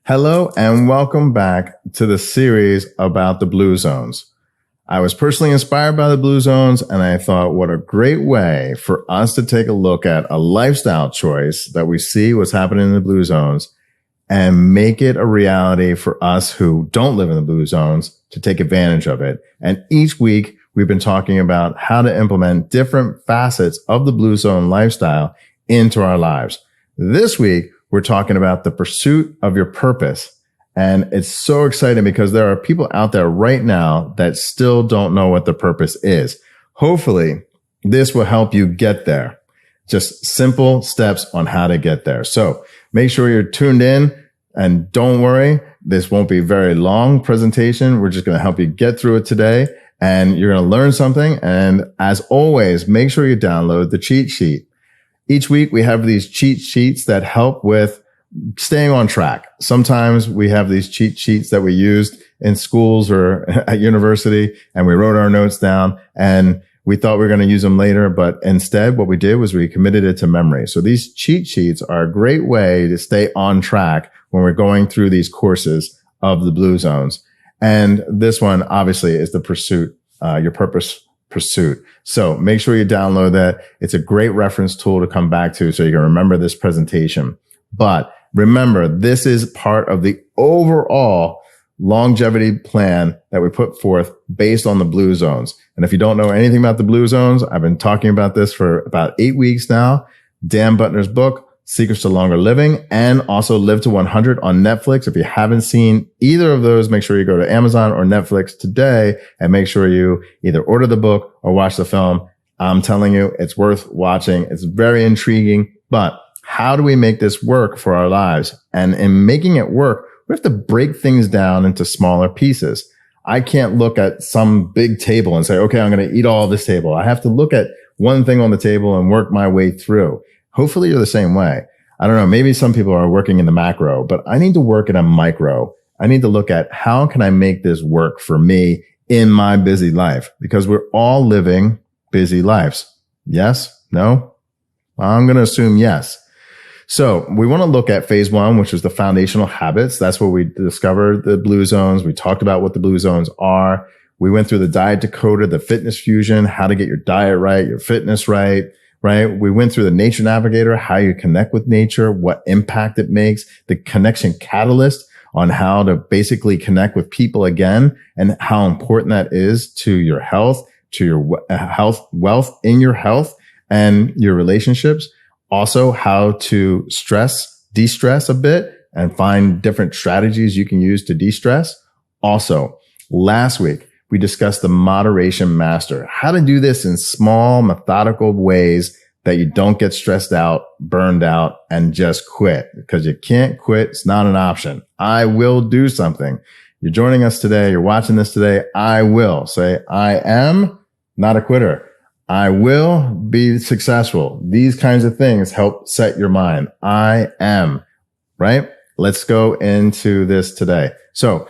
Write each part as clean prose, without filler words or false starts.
Hello and welcome back to the series about the blue zones. I was personally inspired by the blue zones, and I thought what a great way for us to take a look at a lifestyle choice that we see what's happening in the blue zones and make it a reality for us who don't live in the blue zones to take advantage of it. And each week we've been talking about how to implement different facets of the blue zone lifestyle into our lives. This week, we're talking about the pursuit of your purpose. And it's so exciting because there are people out there right now that still don't know what the purpose is. Hopefully, this will help you get there. Just simple steps on how to get there. So make sure you're tuned in, and don't worry, this won't be a very long presentation. We're just going to help you get through it today, and you're going to learn something. And as always, make sure you download the cheat sheet. Each week we have these cheat sheets that help with staying on track. Sometimes we have these cheat sheets that we used in schools or at university, and we wrote our notes down and we thought we were going to use them later. But instead, what we did was we committed it to memory. So these cheat sheets are a great way to stay on track when we're going through these courses of the blue zones. And this one obviously is the pursuit, your purpose pursuit. So make sure you download that. It's a great reference tool to come back to so you can remember this presentation. But remember, this is part of the overall longevity plan that we put forth based on the blue zones. And if you don't know anything about the blue zones, I've been talking about this for about 8 weeks now. Dan Butner's book, Secrets to Longer Living, and also Live to 100 on Netflix. If you haven't seen either of those, make sure you go to Amazon or Netflix today and make sure you either order the book or watch the film. I'm telling you, it's worth watching. It's very intriguing, but how do we make this work for our lives? And in making it work, we have to break things down into smaller pieces. I can't look at some big table and say, okay, I'm going to eat all this table. I have to look at one thing on the table and work my way through. Hopefully you're the same way. I don't know. Maybe some people are working in the macro, but I need to work in a micro. I need to look at how can I make this work for me in my busy life, because we're all living busy lives. Yes? No? I'm going to assume yes. So we want to look at phase one, which is the foundational habits. That's where we discovered the blue zones. We talked about what the blue zones are. We went through the diet decoder, the fitness fusion, how to get your diet right, your fitness right. We went through the nature navigator, how you connect with nature, what impact it makes, the connection catalyst on how to basically connect with people again, and how important that is to your health, to your health, wealth in your health and your relationships. Also, how to de-stress a bit and find different strategies you can use to de-stress. Also, last week, we discussed the moderation master, how to do this in small, methodical ways that you don't get stressed out, burned out, and just quit, because you can't quit. It's not an option. I will do something. You're joining us today. You're watching this today. I will say, I am not a quitter. I will be successful. These kinds of things help set your mind. I am, right? Let's go into this today. So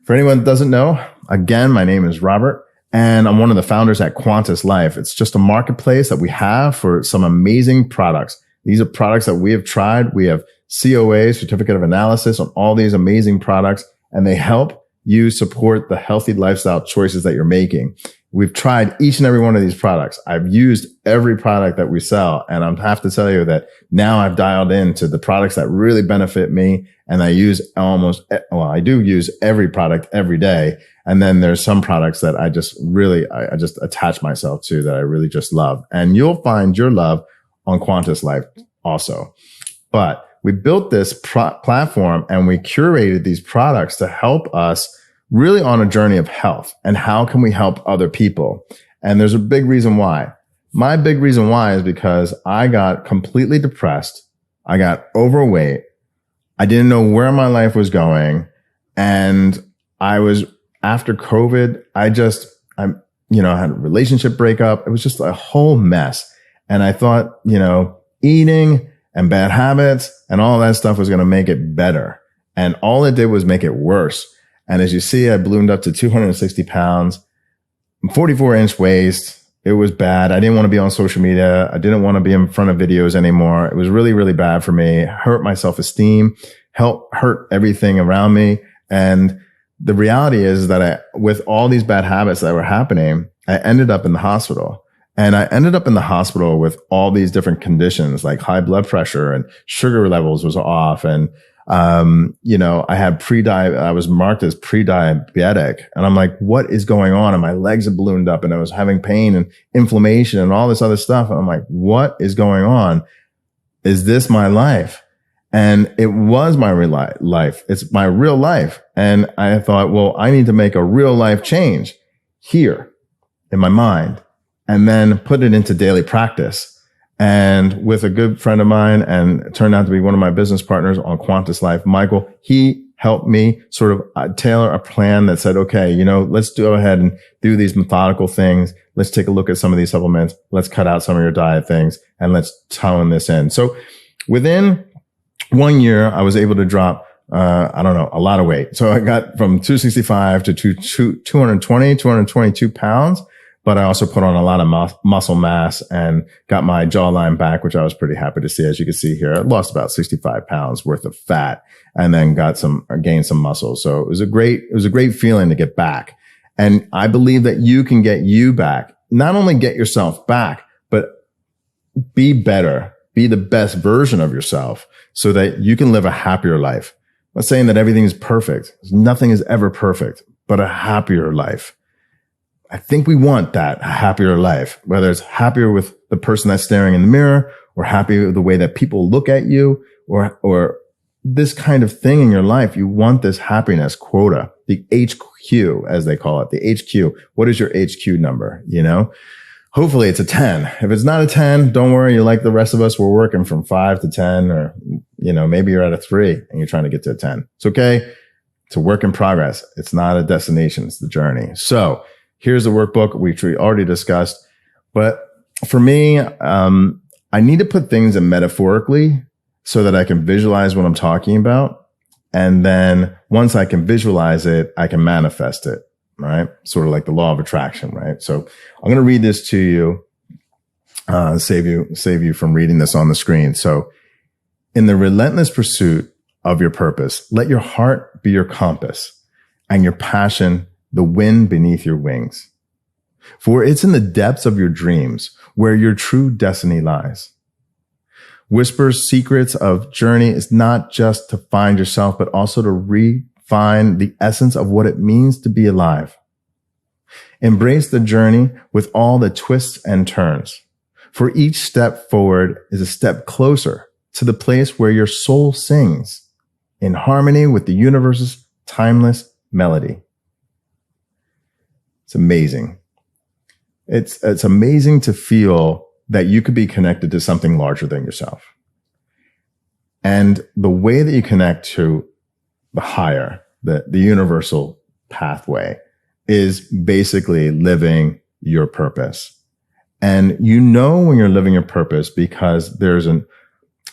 for anyone that doesn't know, again, my name is Robert, and I'm one of the founders at Quantus Life. It's just a marketplace that we have for some amazing products. These are products that we have tried. We have COA, certificate of analysis, on all these amazing products, and they help you support the healthy lifestyle choices that you're making. We've tried each and every one of these products. I've used every product that we sell, and I have to tell you that now I've dialed into the products that really benefit me, and I do use every product every day. And then there's some products that I just attach myself to that I really just love. And you'll find your love on Quantus Life also. But we built this platform and we curated these products to help us really on a journey of health and how can we help other people. And there's a big reason why. My big reason why is because I got completely depressed. I got overweight. I didn't know where my life was going. And I was, after COVID, I had a relationship breakup. It was just a whole mess. And I thought, eating and bad habits and all that stuff was going to make it better. And all it did was make it worse. And as you see, I ballooned up to 260 pounds, 44-inch waist. It was bad. I didn't want to be on social media. I didn't want to be in front of videos anymore. It was really, really bad for me. Hurt my self-esteem, hurt everything around me. And the reality is that with all these bad habits that were happening, I ended up in the hospital. And I ended up in the hospital with all these different conditions, like high blood pressure and sugar levels was off. And, I had I was marked as pre-diabetic. And I'm like, what is going on? And my legs had ballooned up and I was having pain and inflammation and all this other stuff. And I'm like, what is going on? Is this my life? And it was my real life. It's my real life. And I thought, well, I need to make a real life change here in my mind and then put it into daily practice. And with a good friend of mine, and it turned out to be one of my business partners on Quantus Life, Michael, he helped me sort of tailor a plan that said, okay, let's go ahead and do these methodical things. Let's take a look at some of these supplements. Let's cut out some of your diet things and let's tone this in. So within 1 year, I was able to drop, a lot of weight. So I got from 265 to 222 pounds. But I also put on a lot of muscle mass and got my jawline back, which I was pretty happy to see. As you can see here, I lost about 65 pounds worth of fat and then gained some muscle. So it was a great feeling to get back. And I believe that you can get you back, not only get yourself back, but be better, be the best version of yourself so that you can live a happier life. I'm not saying that everything is perfect. Nothing is ever perfect, but a happier life. I think we want that, a happier life, whether it's happier with the person that's staring in the mirror or happy with the way that people look at you or this kind of thing in your life. You want this happiness quota, the HQ, as they call it, the HQ. What is your HQ number? Hopefully it's a 10. If it's not a 10, don't worry. You're like the rest of us. We're working from 5 to 10 or, maybe you're at a 3 and you're trying to get to a 10. It's okay. It's a work in progress. It's not a destination. It's the journey. So here's the workbook which we already discussed. But for me, I need to put things in metaphorically so that I can visualize what I'm talking about. And then once I can visualize it, I can manifest it, right? Sort of like the law of attraction, right? So I'm going to read this to you, save you from reading this on the screen. So in the relentless pursuit of your purpose, let your heart be your compass and your passion the wind beneath your wings. For it's in the depths of your dreams where your true destiny lies. Whisper's secrets of journey is not just to find yourself, but also to refine the essence of what it means to be alive. Embrace the journey with all the twists and turns. For each step forward is a step closer to the place where your soul sings in harmony with the universe's timeless melody. It's amazing. It's amazing to feel that you could be connected to something larger than yourself. And the way that you connect to the higher, the universal pathway is basically living your purpose. And when you're living your purpose because there's a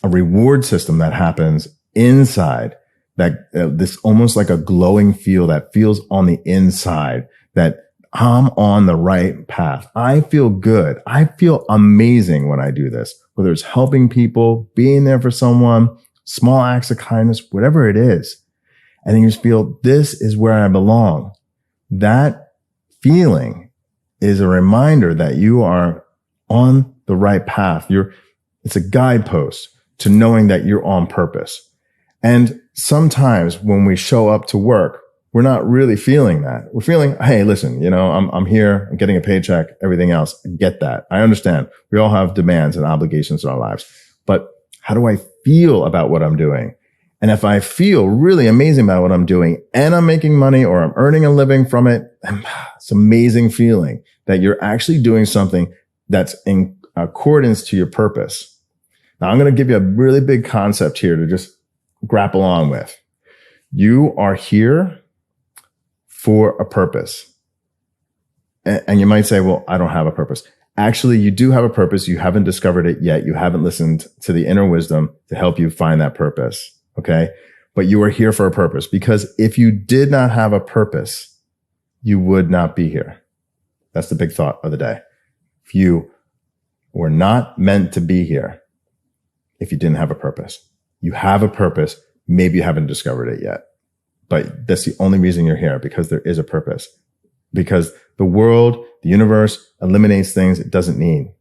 reward system that happens inside that this almost like a glowing feel that feels on the inside that I'm on the right path. I feel good. I feel amazing when I do this, whether it's helping people, being there for someone, small acts of kindness, whatever it is. And then you just feel this is where I belong. That feeling is a reminder that you are on the right path. It's a guidepost to knowing that you're on purpose. And sometimes when we show up to work, we're not really feeling that. We're feeling, hey, listen, I'm here, I'm getting a paycheck, everything else. I get that. I understand. We all have demands and obligations in our lives. But how do I feel about what I'm doing? And if I feel really amazing about what I'm doing and I'm making money or I'm earning a living from it, it's an amazing feeling that you're actually doing something that's in accordance to your purpose. Now, I'm going to give you a really big concept here to just grapple on with. You are here for a purpose. And you might say, well, I don't have a purpose. Actually, you do have a purpose. You haven't discovered it yet. You haven't listened to the inner wisdom to help you find that purpose. Okay. But you are here for a purpose, because if you did not have a purpose, you would not be here. That's the big thought of the day. If you were not meant to be here, if you didn't have a purpose, you have a purpose Maybe you haven't discovered it yet, but that's the only reason you're here, because there is a purpose, because the world, the universe eliminates things it doesn't need.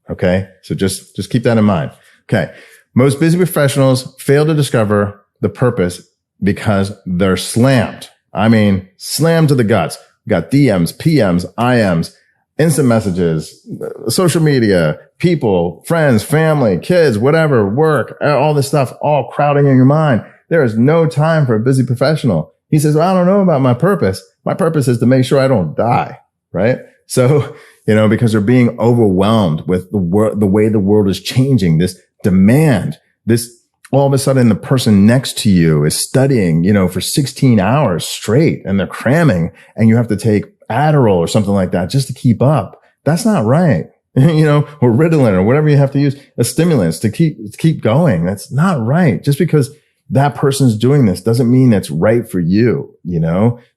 Okay. So just keep that in mind. Okay. Most busy professionals fail to discover the purpose because they're slammed. I mean, slammed to the guts. We got DMs, PMs, IMs, instant messages, social media, people, friends, family, kids, whatever, work, all this stuff, all crowding in your mind. There is no time for a busy professional. He says, well, I don't know about my purpose. My purpose is to make sure I don't die. Right. So, because they're being overwhelmed with the way the world is changing, this demand, this all of a sudden the person next to you is studying, for 16 hours straight, and they're cramming, and you have to take Adderall or something like that just to keep up. That's not right. Or Ritalin or whatever you have to use as stimulants to keep going. That's not right. Just because that person's doing this doesn't mean it's right for you.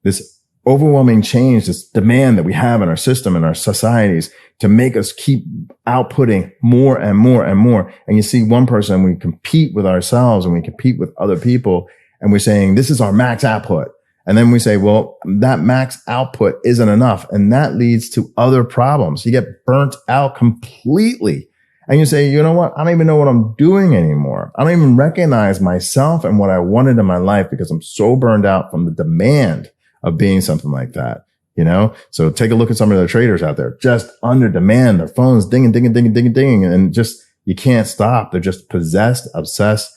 This overwhelming change, this demand that we have in our system and our societies to make us keep outputting more and more and more. And you see one person, we compete with ourselves and we compete with other people, and we're saying, this is our max output. And then we say, well, that max output isn't enough. And that leads to other problems. You get burnt out completely. And you say, you know what? I don't even know what I'm doing anymore. I don't even recognize myself and what I wanted in my life because I'm so burned out from the demand of being something like that, So take a look at some of the traders out there, just under demand, their phones dinging, dinging, dinging, dinging, dinging. And just, you can't stop. They're just possessed, obsessed,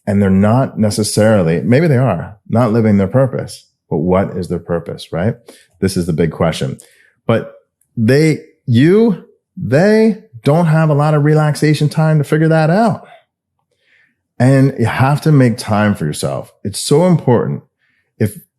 and they're not necessarily, maybe they are not living their purpose, but what is their purpose, right? This is the big question. But they don't have a lot of relaxation time to figure that out. And you have to make time for yourself. It's so important.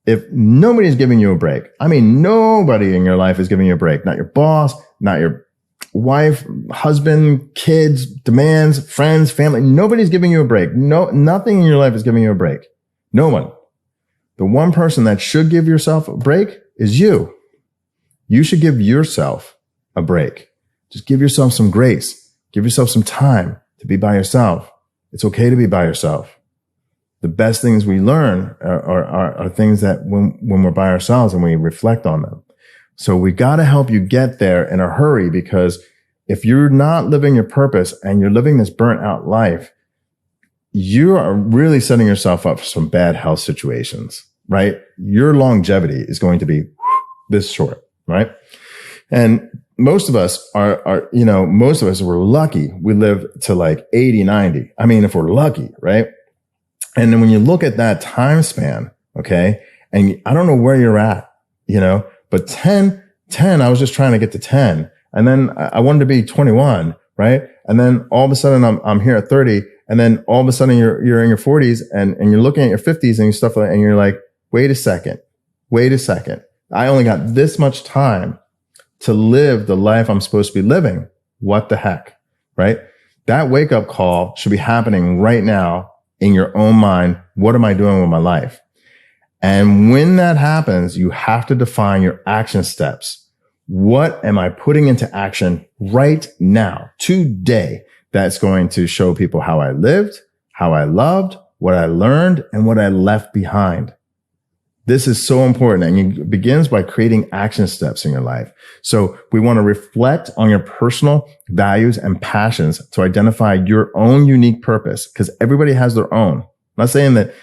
If nobody's giving you a break, I mean, nobody in your life is giving you a break, not your boss, not your wife, husband, kids, demands, friends, family, nobody's giving you a break. No, nothing in your life is giving you a break. No one. The one person that should give yourself a break is you. You should give yourself a break. Just give yourself some grace. Give yourself some time to be by yourself. It's okay to be by yourself. The best things we learn are things that when we're by ourselves and we reflect on them. So we got to help you get there in a hurry, because if you're not living your purpose and you're living this burnt out life, you are really setting yourself up for some bad health situations, right? Your longevity is going to be this short, right? And most of us most of us, we're lucky. We live to like 80, 90. I mean, if we're lucky, right? And then when you look at that time span, okay, and I don't know where you're at, but 10, I was just trying to get to 10. And then I wanted to be 21, right? And then all of a sudden I'm here at 30. And then all of a sudden you're in your 40s and you're looking at your 50s and stuff like that. And you're like, wait a second. I only got this much time to live the life I'm supposed to be living. What the heck, right? That wake up call should be happening right now in your own mind. What am I doing with my life? And when that happens, you have to define your action steps. What am I putting into action right now, today, that's going to show people how I lived, how I loved, what I learned, and what I left behind? This is so important, and it begins by creating action steps in your life. So we want to reflect on your personal values and passions to identify your own unique purpose, because everybody has their own. I'm not saying that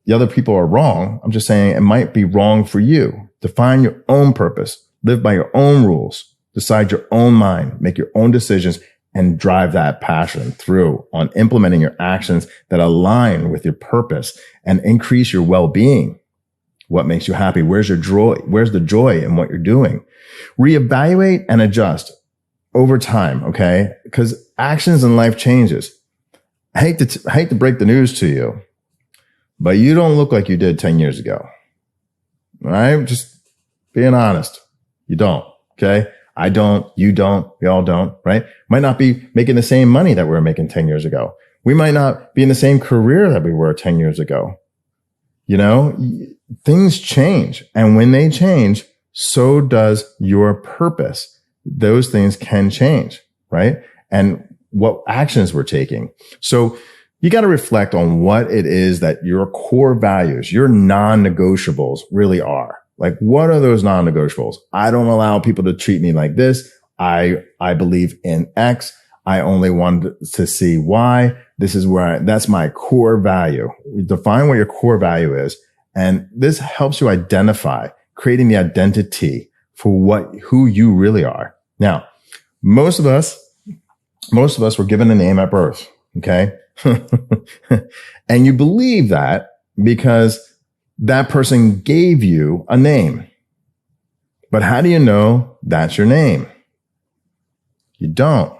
the other people are wrong. I'm just saying it might be wrong for you. Define your own purpose, live by your own rules, decide your own mind, make your own decisions, and drive that passion through on implementing your actions that align with your purpose and increase your well-being. What makes you happy? Where's your joy? Where's the joy in what you're doing? Reevaluate and adjust over time, okay? Because actions in life changes. I hate to break the news to you, but you don't look like you did 10 years ago. All right? Just being honest. You don't, okay? I don't, you don't, we all don't, right? Might not be making the same money that we were making 10 years ago. We might not be in the same career that we were 10 years ago. Things change. And when they change, so does your purpose. Those things can change, right? And what actions we're taking. So you got to reflect on what it is that your core values, your non-negotiables really are. Like, what are those non-negotiables? I don't allow people to treat me like this. I believe in X. I only want to see Y. This is that's my core value. Define what your core value is. And this helps you identify, creating the identity for who you really are. Now, most of us were given a name at birth. Okay. And you believe that because that person gave you a name. But how do you know that's your name? You don't.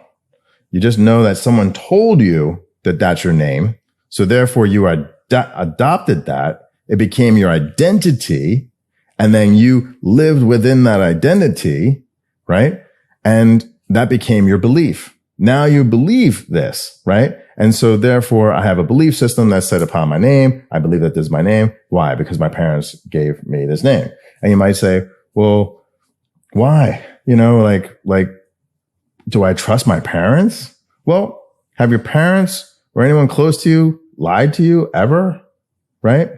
You just know that someone told you that that's your name. So therefore you adopted that. It became your identity. And then you lived within that identity, right? And that became your belief. Now you believe this, right? And so therefore I have a belief system that's set upon my name. I believe that this is my name. Why? Because my parents gave me this name. And you might say, well, why? Like, do I trust my parents? Well, have your parents or anyone close to you lied to you ever? Right?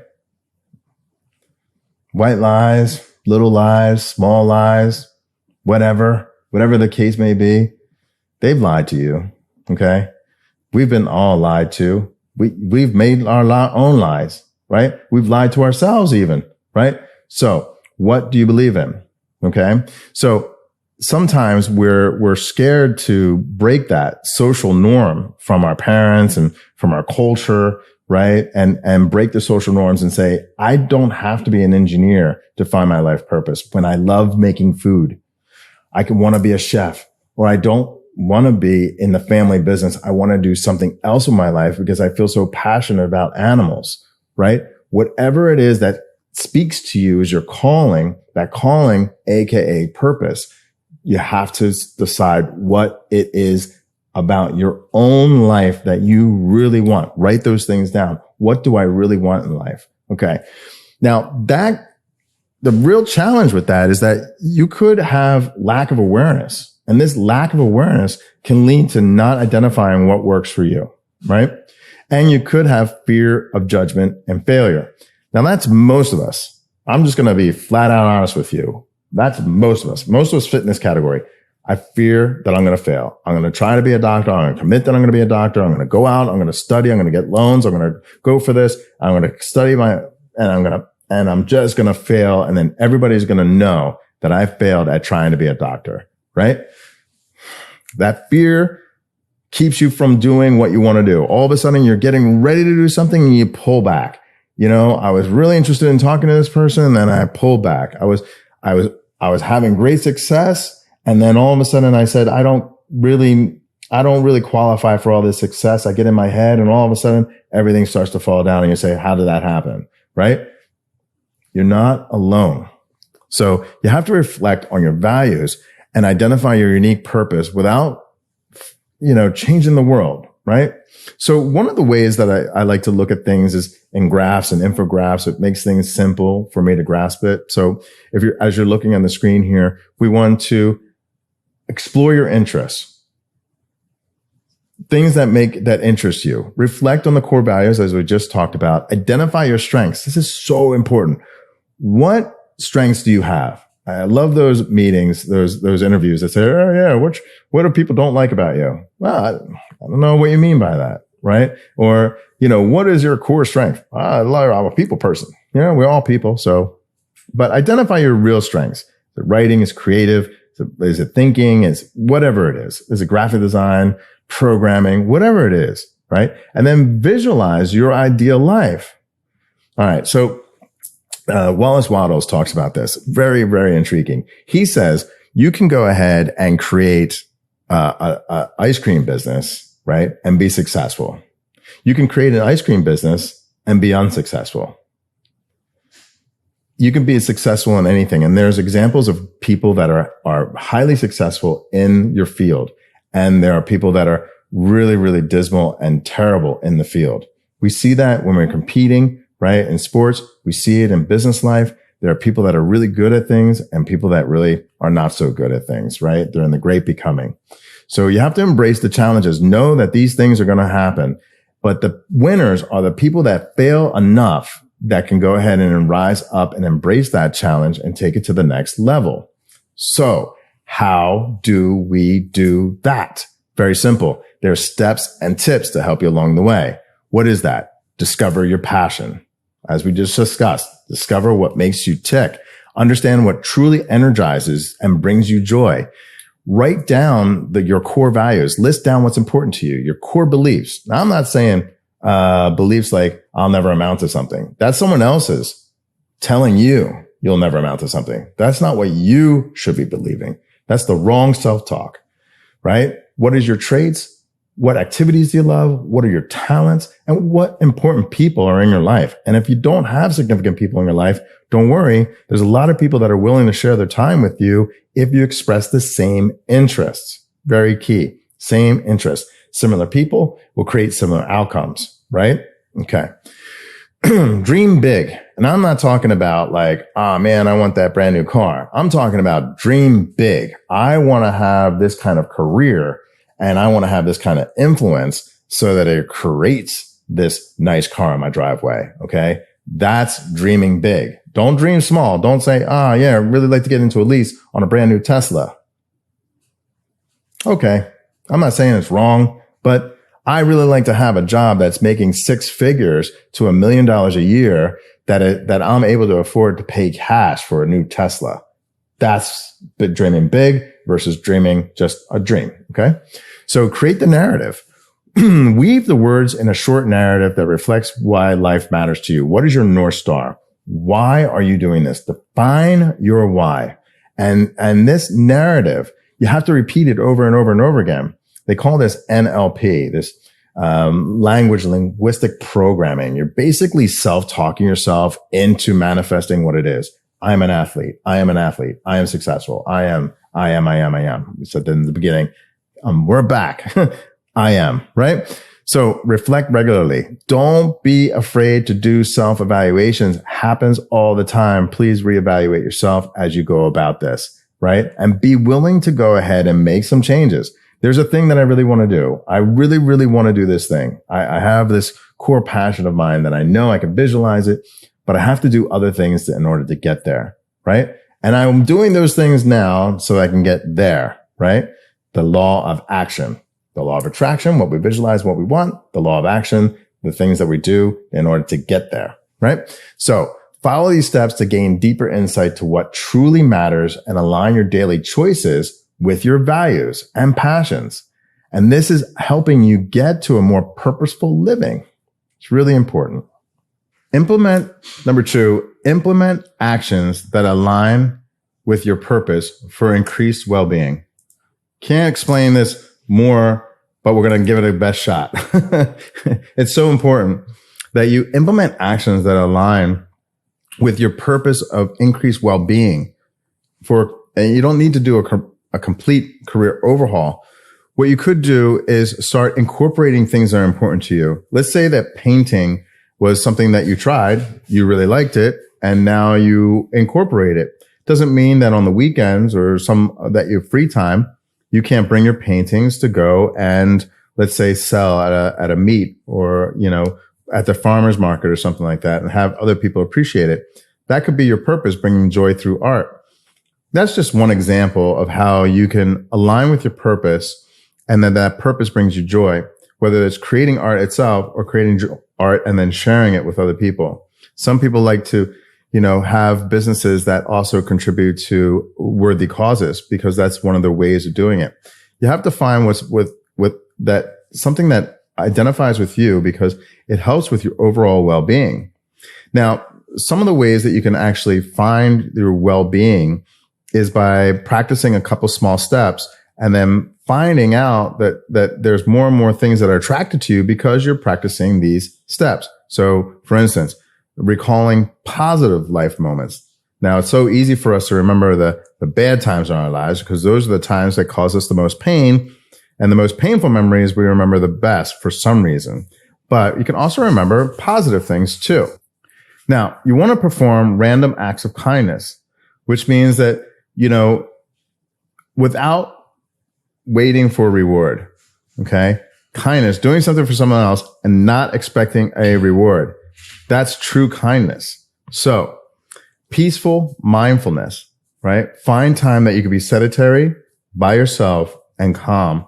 White lies, little lies, small lies, whatever the case may be. They've lied to you. Okay. We've been all lied to. We've made our own lies, right? We've lied to ourselves even, right? So what do you believe in? Okay. So sometimes we're scared to break that social norm from our parents and from our culture, right? And break the social norms and say, I don't have to be an engineer to find my life purpose. When I love making food, I can want to be a chef, or I don't want to be in the family business. I want to do something else in my life because I feel so passionate about animals, right? Whatever it is that speaks to you as your calling, that calling, AKA purpose, you have to decide what it is about your own life that you really want. Write those things down. What do I really want in life? Okay. Now the real challenge with that is that you could have lack of awareness. And this lack of awareness can lead to not identifying what works for you, right? And you could have fear of judgment and failure. Now that's most of us. I'm just going to be flat out honest with you. That's most of us. Most of us fit in this category. I fear that I'm going to fail. I'm going to try to be a doctor. I'm going to commit that I'm going to be a doctor. I'm going to go out. I'm going to study. I'm going to get loans. I'm going to go for this. I'm going to study and I'm just going to fail. And then everybody's going to know that I failed at trying to be a doctor. Right? That fear keeps you from doing what you want to do. All of a sudden you're getting ready to do something and you pull back. I was really interested in talking to this person and then I pulled back. I was having great success. And then all of a sudden I said, I don't really qualify for all this success. I get in my head and all of a sudden everything starts to fall down and you say, how did that happen? Right? You're not alone. So you have to reflect on your values and identify your unique purpose without, changing the world, right? So one of the ways that I like to look at things is in graphs and infographics. It makes things simple for me to grasp it. So as you're looking on the screen here, we want to explore your interests, things that interest you. Reflect on the core values as we just talked about. Identify your strengths. This is so important. What strengths do you have? I love those meetings, those interviews that say, oh yeah, what do people don't like about you? Well, I don't know what you mean by that, right? Or, what is your core strength? I'm a people person. We're all people. So, but identify your real strengths. The writing is creative. Is it thinking? Is whatever it is. Is it graphic design, programming, whatever it is, right? And then visualize your ideal life. All right. So, Wallace Wattles talks about this. Very, very intriguing. He says you can go ahead and create a ice cream business, right? And be successful. You can create an ice cream business and be unsuccessful. You can be successful in anything. And there's examples of people that are highly successful in your field. And there are people that are really, really dismal and terrible in the field. We see that when we're competing. Right? In sports, we see it in business life. There are people that are really good at things and people that really are not so good at things, right? They're in the great becoming. So you have to embrace the challenges. Know that these things are going to happen. But the winners are the people that fail enough that can go ahead and rise up and embrace that challenge and take it to the next level. So how do we do that? Very simple. There are steps and tips to help you along the way. What is that? Discover your passion. As we just discussed, discover what makes you tick. Understand what truly energizes and brings you joy. Write down your core values. List down what's important to you, your core beliefs. Now, I'm not saying beliefs like I'll never amount to something. That's someone else's telling you you'll never amount to something. That's not what you should be believing. That's the wrong self-talk, right? What is your traits? What activities do you love? What are your talents? And what important people are in your life? And if you don't have significant people in your life, don't worry. There's a lot of people that are willing to share their time with you if you express the same interests. Very key. Same interests. Similar people will create similar outcomes, right? Okay. Dream big. And I'm not talking about like, oh man, I want that brand new car. I'm talking about dream big. I want to have this kind of career and I want to have this kind of influence so that it creates this nice car in my driveway. Okay. That's dreaming big. Don't dream small. Don't say, yeah, I'd really like to get into a lease on a brand new Tesla. Okay. I'm not saying it's wrong, but I really like to have a job that's making 6 figures to $1 million a year that I'm able to afford to pay cash for a new Tesla. That's dreaming big versus dreaming just a dream. Okay. So create the narrative. Weave the words in a short narrative that reflects why life matters to you. What is your North Star? Why are you doing this? Define your why. And this narrative, you have to repeat it over and over and over again. They call this NLP, this linguistic programming. You're basically self-talking yourself into manifesting what it is. I am an athlete. I am an athlete. I am successful. I am. We said that in the beginning. We're back. I am, right? So reflect regularly. Don't be afraid to do self-evaluations. Happens all the time. Please reevaluate yourself as you go about this, right? And be willing to go ahead and make some changes. There's a thing that I really want to do. I really, really want to do this thing. I have this core passion of mine that I know I can visualize it, but I have to do other things in order to get there, right? And I'm doing those things now so I can get there, right? The law of action, the law of attraction, what we visualize, what we want, the law of action, the things that we do in order to get there, right? So follow these steps to gain deeper insight to what truly matters and align your daily choices with your values and passions. And this is helping you get to a more purposeful living. It's really important. Number 2, implement actions that align with your purpose for increased well-being. Can't explain this more, but we're going to give it a best shot. It's so important that you implement actions that align with your purpose of increased well-being. And you don't need to do a complete career overhaul. What you could do is start incorporating things that are important to you. Let's say that painting was something that you tried, you really liked it, and now you incorporate it. Doesn't mean that on the weekends or that you have free time, you can't bring your paintings to go and let's say sell at a meet or, at the farmer's market or something like that and have other people appreciate it. That could be your purpose, bringing joy through art. That's just one example of how you can align with your purpose and then that purpose brings you joy, whether it's creating art itself or creating art and then sharing it with other people. Some people like to, have businesses that also contribute to worthy causes because that's one of the ways of doing it. You have to find what's with that, something that identifies with you because it helps with your overall well-being. Now, some of the ways that you can actually find your well-being is by practicing a couple small steps and then finding out that there's more and more things that are attracted to you because you're practicing these steps. So for instance, recalling positive life moments. Now it's so easy for us to remember the bad times in our lives because those are the times that cause us the most pain. And the most painful memories we remember the best for some reason. But you can also remember positive things too. Now, you want to perform random acts of kindness, which means that, without waiting for a reward, okay? Kindness, doing something for someone else and not expecting a reward. That's true kindness. So peaceful mindfulness, right? Find time that you can be sedentary, by yourself, and calm.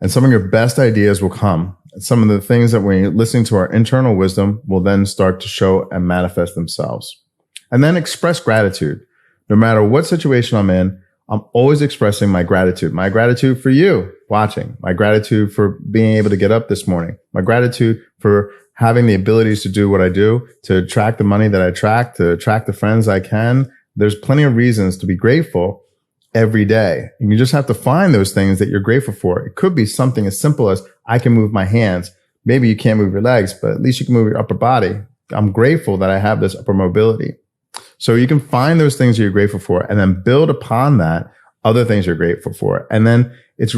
And some of your best ideas will come. Some of the things that when you're listening to our internal wisdom will then start to show and manifest themselves. And then express gratitude. No matter what situation I'm in, I'm always expressing my gratitude. My gratitude for you watching. My gratitude for being able to get up this morning. My gratitude for having the abilities to do what I do, to attract the money that I attract, to attract the friends I can. There's plenty of reasons to be grateful every day. And you just have to find those things that you're grateful for. It could be something as simple as I can move my hands. Maybe you can't move your legs, but at least you can move your upper body. I'm grateful that I have this upper mobility. So you can find those things you're grateful for and then build upon that other things you're grateful for. And then it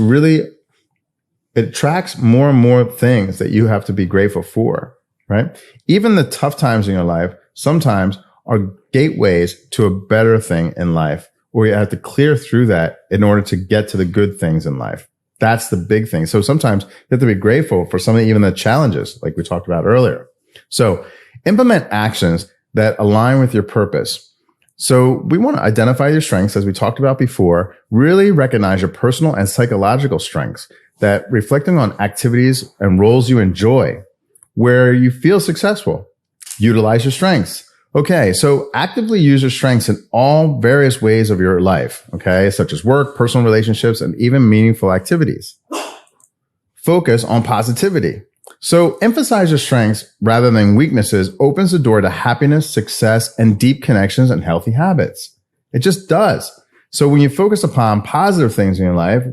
attracts more and more things that you have to be grateful for, right? Even the tough times in your life sometimes are gateways to a better thing in life, where you have to clear through that in order to get to the good things in life. That's the big thing. So sometimes you have to be grateful for some of even the challenges like we talked about earlier. So implement actions that align with your purpose. So we want to identify your strengths, as we talked about before, really recognize your personal and psychological strengths, that reflecting on activities and roles you enjoy, where you feel successful. Utilize your strengths. Okay, so actively use your strengths in all various ways of your life, okay, such as work, personal relationships, and even meaningful activities. Focus on positivity. So emphasize your strengths rather than weaknesses opens the door to happiness, success, and deep connections and healthy habits. It just does. So when you focus upon positive things in your life,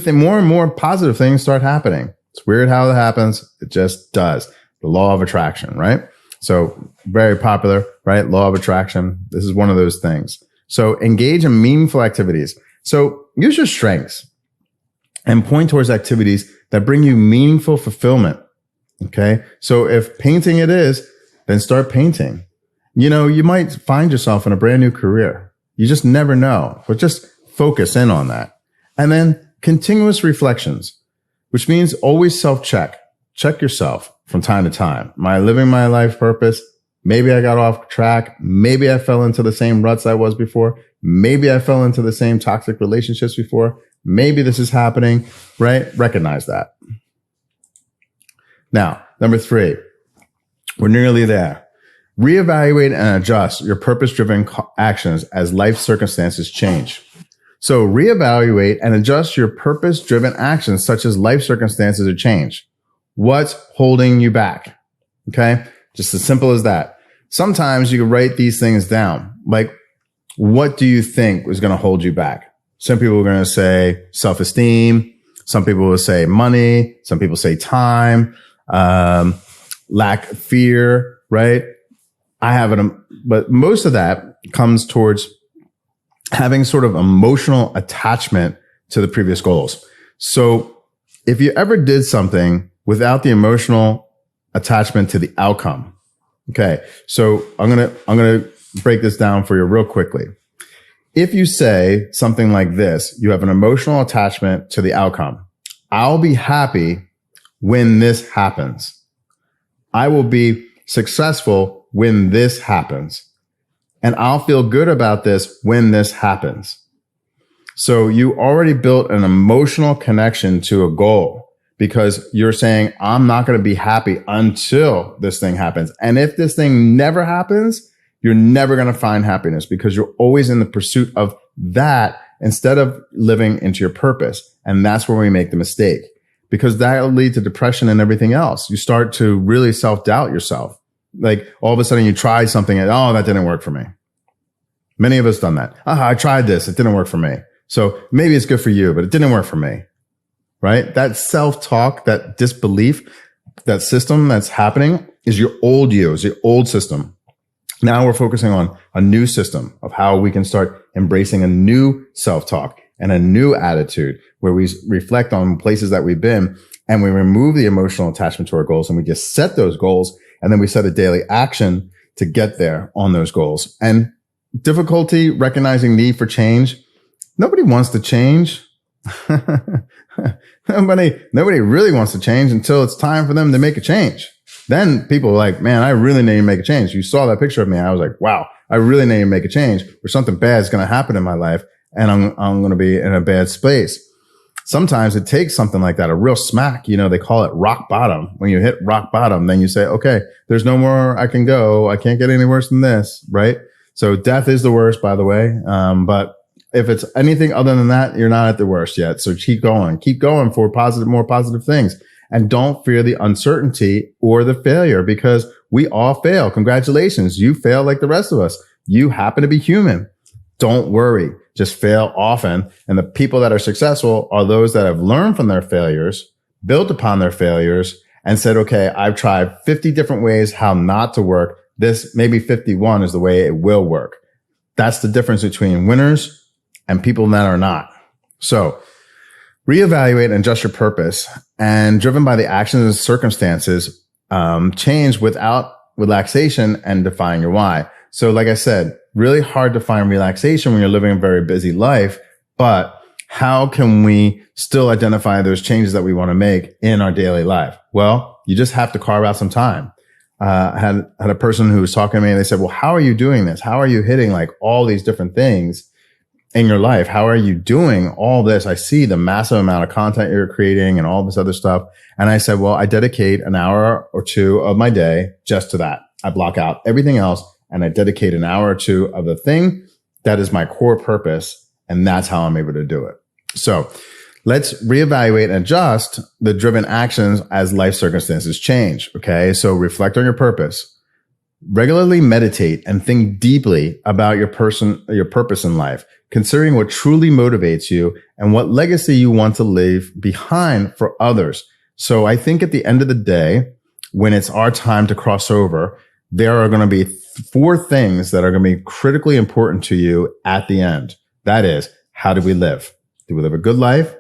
more and more positive things start happening. It's weird how it happens. It just does. The law of attraction, right? So very popular, right? Law of attraction. This is one of those things. So engage in meaningful activities. So use your strengths and point towards activities that bring you meaningful fulfillment. Okay. So if painting it is, then start painting. You know, you might find yourself in a brand new career. You just never know, but just focus in on that. And then continuous reflections, which means always self-check. Check yourself from time to time. Am I living my life purpose? Maybe I got off track. Maybe I fell into the same ruts I was before. Maybe I fell into the same toxic relationships before. Maybe this is happening, right? Recognize that. Now, number 3, we're nearly there. Reevaluate and adjust your purpose-driven actions as life circumstances change. So reevaluate and adjust your purpose-driven actions such as life circumstances or change. What's holding you back? Okay. Just as simple as that. Sometimes you can write these things down. Like, what do you think is going to hold you back? Some people are going to say self-esteem. Some people will say money. Some people say time, lack of fear, right? But most of that comes towards having sort of emotional attachment to the previous goals. So if you ever did something without the emotional attachment to the outcome. Okay. So I'm going to break this down for you real quickly. If you say something like this, you have an emotional attachment to the outcome. I'll be happy when this happens. I will be successful when this happens. And I'll feel good about this when this happens. So you already built an emotional connection to a goal, because you're saying, I'm not going to be happy until this thing happens. And if this thing never happens, you're never going to find happiness, because you're always in the pursuit of that instead of living into your purpose. And that's where we make the mistake, because that'll lead to depression and everything else. You start to really self-doubt yourself. Like all of a sudden you try something and, oh, that didn't work for me. Many of us done that. I tried this. It didn't work for me. So maybe it's good for you, but it didn't work for me. Right? That self-talk, that disbelief, that system that's happening is your old you, is your old system. Now we're focusing on a new system of how we can start embracing a new self-talk and a new attitude where we reflect on places that we've been and we remove the emotional attachment to our goals, and we just set those goals, and then we set a daily action to get there on those goals. And difficulty recognizing need for change. Nobody wants to change. Nobody really wants to change until it's time for them to make a change. Then people are like, man, I really need to make a change. You saw that picture of me. I was like, wow, I really need to make a change, or something bad is going to happen in my life and I'm going to be in a bad space. Sometimes it takes something like that, a real smack. They call it rock bottom. When you hit rock bottom, then you say, okay, there's no more I can go. I can't get any worse than this, right? So death is the worst, by the way. But if it's anything other than that, you're not at the worst yet. So keep going for more positive things. And don't fear the uncertainty or the failure, because we all fail. Congratulations. You fail like the rest of us. You happen to be human. Don't worry. Just fail often. And the people that are successful are those that have learned from their failures, built upon their failures, and said, okay, I've tried 50 different ways how not to work. This maybe 51 is the way it will work. That's the difference between winners and people that are not. So reevaluate and adjust your purpose, and driven by the actions and circumstances, change without relaxation and defying your why. So like I said, really hard to find relaxation when you're living a very busy life, but how can we still identify those changes that we want to make in our daily life? Well, you just have to carve out some time. I had a person who was talking to me and they said, well, how are you doing this? How are you hitting like all these different things in your life? How are you doing all this? I see the massive amount of content you're creating and all this other stuff. And I said, well, I dedicate an hour or two of my day just to that. I block out everything else and I dedicate an hour or two of the thing that is my core purpose. And that's how I'm able to do it. So let's reevaluate and adjust the driven actions as life circumstances change. Okay. So reflect on your purpose. Regularly meditate and think deeply about your purpose in life, considering what truly motivates you and what legacy you want to leave behind for others. So I think at the end of the day, when it's our time to cross over, there are going to be 4 things that are going to be critically important to you at the end. That is, how do we live? Do we live a good life?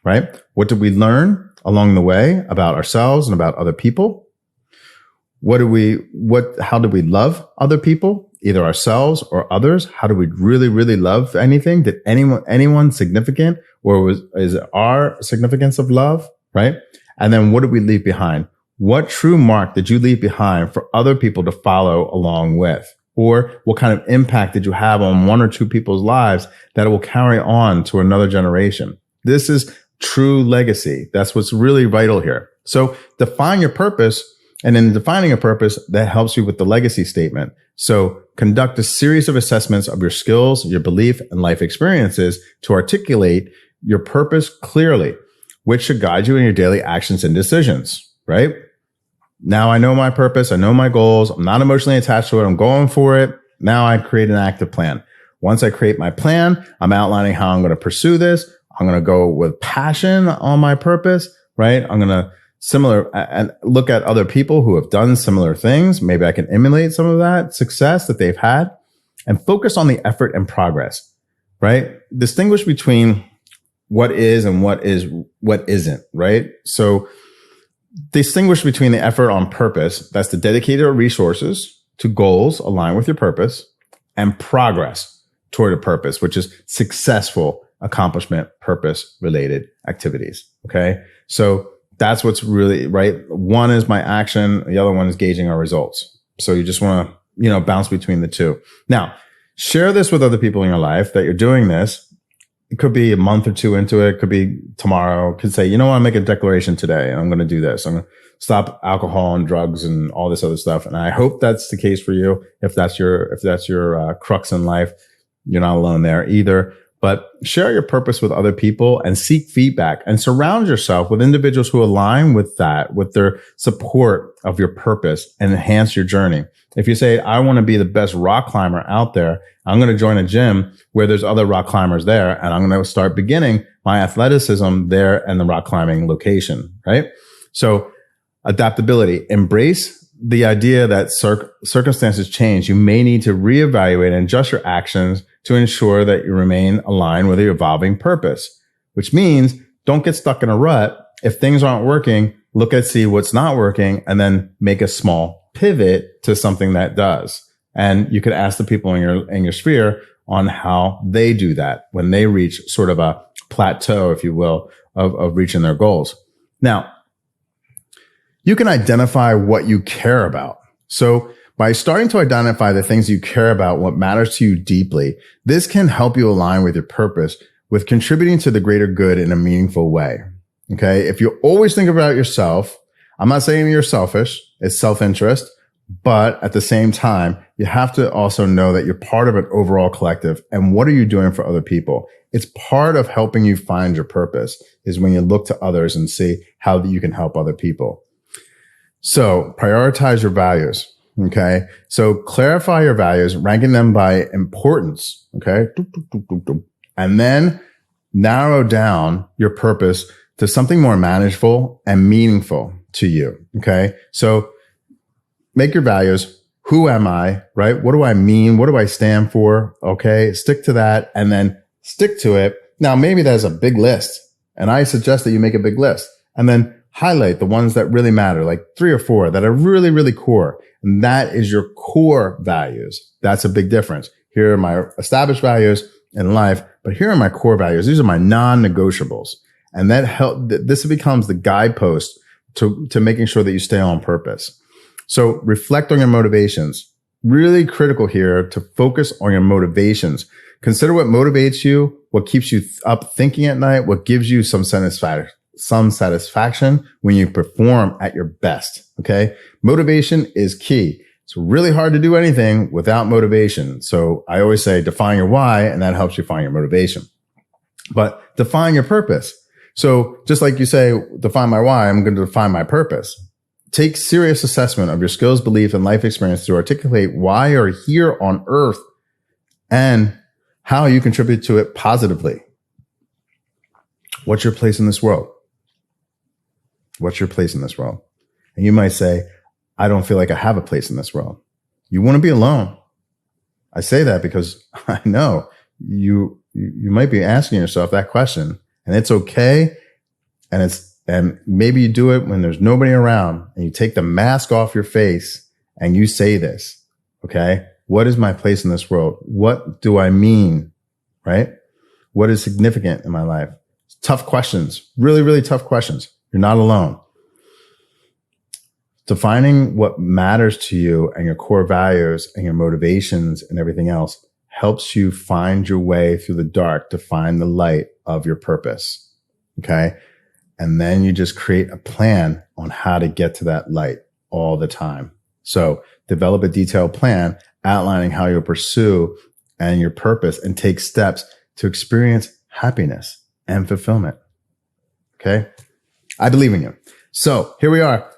Right? What did we learn along the way about ourselves and about other people? How do we love other people, either ourselves or others? How do we really, really love anything? Did anyone significant, or is it our significance of love? Right? And then what did we leave behind? What true mark did you leave behind for other people to follow along with? Or what kind of impact did you have on 1 or 2 people's lives that it will carry on to another generation? This is true legacy. That's what's really vital here. So define your purpose. And in defining a purpose, that helps you with the legacy statement. So conduct a series of assessments of your skills, your belief, and life experiences to articulate your purpose clearly, which should guide you in your daily actions and decisions, right? Now I know my purpose. I know my goals. I'm not emotionally attached to it. I'm going for it. Now I create an active plan. Once I create my plan, I'm outlining how I'm going to pursue this. I'm going to go with passion on my purpose, right? I'm going to and look at other people who have done similar things. Maybe I can emulate some of that success that they've had, and focus on the effort and progress, right? Distinguish between what is and what isn't, right? So distinguish between the effort on purpose, that's the dedicated resources to goals aligned with your purpose, and progress toward a purpose, which is successful accomplishment, purpose related activities. Okay. So that's what's really right. One is my action. The other one is gauging our results. So you just want to, bounce between the two. Now, share this with other people in your life that you're doing this. It could be a month or 2 into it. Could be tomorrow. Could say, I make a declaration today and I'm going to do this. I'm going to stop alcohol and drugs and all this other stuff. And I hope that's the case for you. If that's your crux in life, you're not alone there either. But share your purpose with other people and seek feedback, and surround yourself with individuals who align with that, with their support of your purpose, and enhance your journey. If you say, I want to be the best rock climber out there, I'm going to join a gym where there's other rock climbers there, and I'm going to start beginning my athleticism there in the rock climbing location, right? So adaptability, embrace the idea that circumstances change. You may need to reevaluate and adjust your actions to ensure that you remain aligned with your evolving purpose, which means don't get stuck in a rut. If things aren't working, see what's not working, and then make a small pivot to something that does. And you could ask the people in your sphere on how they do that when they reach sort of a plateau, if you will, of reaching their goals. Now, you can identify what you care about. So by starting to identify the things you care about, what matters to you deeply, this can help you align with your purpose, with contributing to the greater good in a meaningful way. Okay. If you always think about yourself, I'm not saying you're selfish, it's self-interest, but at the same time, you have to also know that you're part of an overall collective. And what are you doing for other people? It's part of helping you find your purpose is when you look to others and see how you can help other people. So prioritize your values. Okay. So clarify your values, ranking them by importance. Okay. And then narrow down your purpose to something more manageable and meaningful to you. Okay. So make your values. Who am I? Right? What do I mean? What do I stand for? Okay. Stick to that and then stick to it. Now, maybe there's a big list and I suggest that you make a big list and then highlight the ones that really matter, like 3 or 4 that are really, really core. And that is your core values. That's a big difference. Here are my established values in life, but here are my core values. These are my non-negotiables. And this becomes the guidepost to making sure that you stay on purpose. So reflect on your motivations. Really critical here to focus on your motivations. Consider what motivates you, what keeps you up thinking at night, what gives you some satisfaction when you perform at your best. Okay. Motivation is key. It's really hard to do anything without motivation. So I always say define your why, and that helps you find your motivation. But define your purpose. So just like you say, define my why, I'm going to define my purpose. Take serious assessment of your skills, belief, and life experience to articulate why you're here on earth and how you contribute to it positively. What's your place in this world? What's your place in this world? And you might say, I don't feel like I have a place in this world. You want to be alone. I say that because I know you might be asking yourself that question, and it's okay. And maybe you do it when there's nobody around and you take the mask off your face and you say this, okay? What is my place in this world? What do I mean? Right? What is significant in my life? Tough questions, really, really tough questions. You're not alone. Defining what matters to you and your core values and your motivations and everything else helps you find your way through the dark to find the light of your purpose. Okay. And then you just create a plan on how to get to that light all the time. So develop a detailed plan outlining how you'll pursue and your purpose and take steps to experience happiness and fulfillment. Okay. I believe in you. So here we are.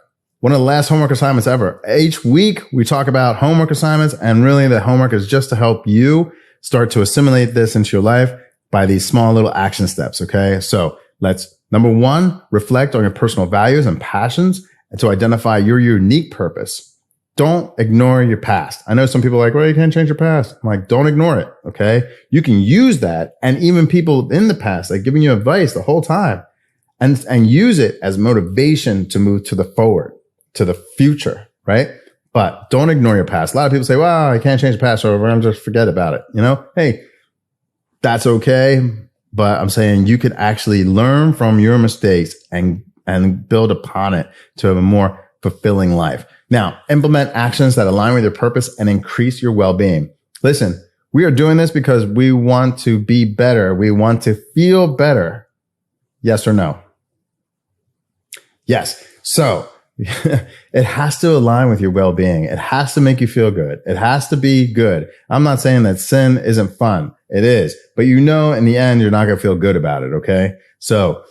One of the last homework assignments ever. Each week we talk about homework assignments, and really the homework is just to help you start to assimilate this into your life by these small little action steps. Okay. So number 1, reflect on your personal values and passions and to identify your unique purpose. Don't ignore your past. I know some people are like, well, you can't change your past. I'm like, don't ignore it. Okay. You can use that. And even people in the past, like giving you advice the whole time and use it as motivation to move to the forward, to the future. Right. But don't ignore your past. A lot of people say, well, I can't change the past, so I'm just forget about it. Hey, that's okay. But I'm saying you could actually learn from your mistakes and build upon it to have a more fulfilling life. Now, implement actions that align with your purpose and increase your well-being. Listen, we are doing this because we want to be better. We want to feel better. Yes or no? Yes. So it has to align with your well-being. It has to make you feel good. It has to be good. I'm not saying that sin isn't fun. It is. But in the end, you're not going to feel good about it. Okay. So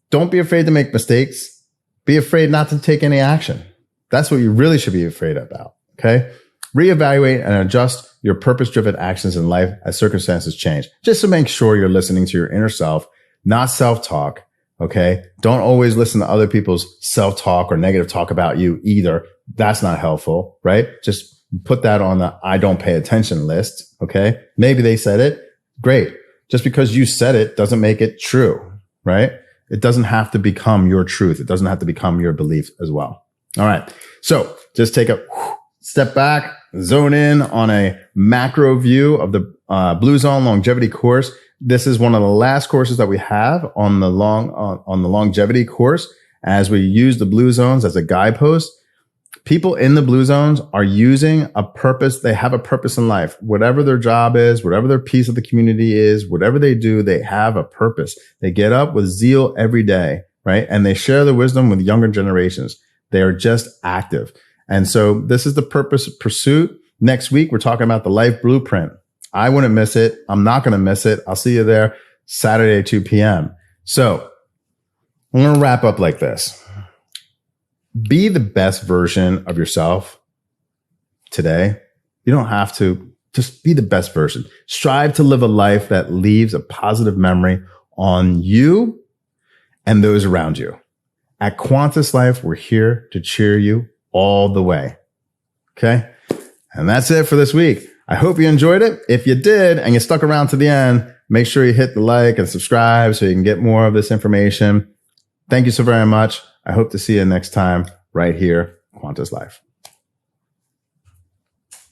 don't be afraid to make mistakes. Be afraid not to take any action. That's what you really should be afraid about. Okay. Reevaluate and adjust your purpose-driven actions in life as circumstances change, just to make sure you're listening to your inner self, not self-talk. Okay. Don't always listen to other people's self-talk or negative talk about you either. That's not helpful, right? Just put that on the I don't pay attention list. Okay. Maybe they said it. Great. Just because you said it doesn't make it true, right? It doesn't have to become your truth. It doesn't have to become your belief as well. All right. So just take a step back, zone in on a macro view of the Blue Zone longevity course. This is one of the last courses that we have on the longevity course, as we use the blue zones as a guidepost. People in the blue zones are using a purpose. They have a purpose in life. Whatever their job is, whatever their piece of the community is, whatever they do, they have a purpose. They get up with zeal every day, right? And they share the wisdom with younger generations. They are just active. And so this is the purpose of pursuit. Next week, we're talking about the life blueprint. I wouldn't miss it. I'm not going to miss it. I'll see you there Saturday, 2 p.m. So I'm going to wrap up like this. Be the best version of yourself today. You don't have to. Just be the best version. Strive to live a life that leaves a positive memory on you and those around you. At Quantus Life, we're here to cheer you all the way. Okay? And that's it for this week. I hope you enjoyed it. If you did and you stuck around to the end, make sure you hit the like and subscribe so you can get more of this information. Thank you so very much. I hope to see you next time right here, Quantus Life.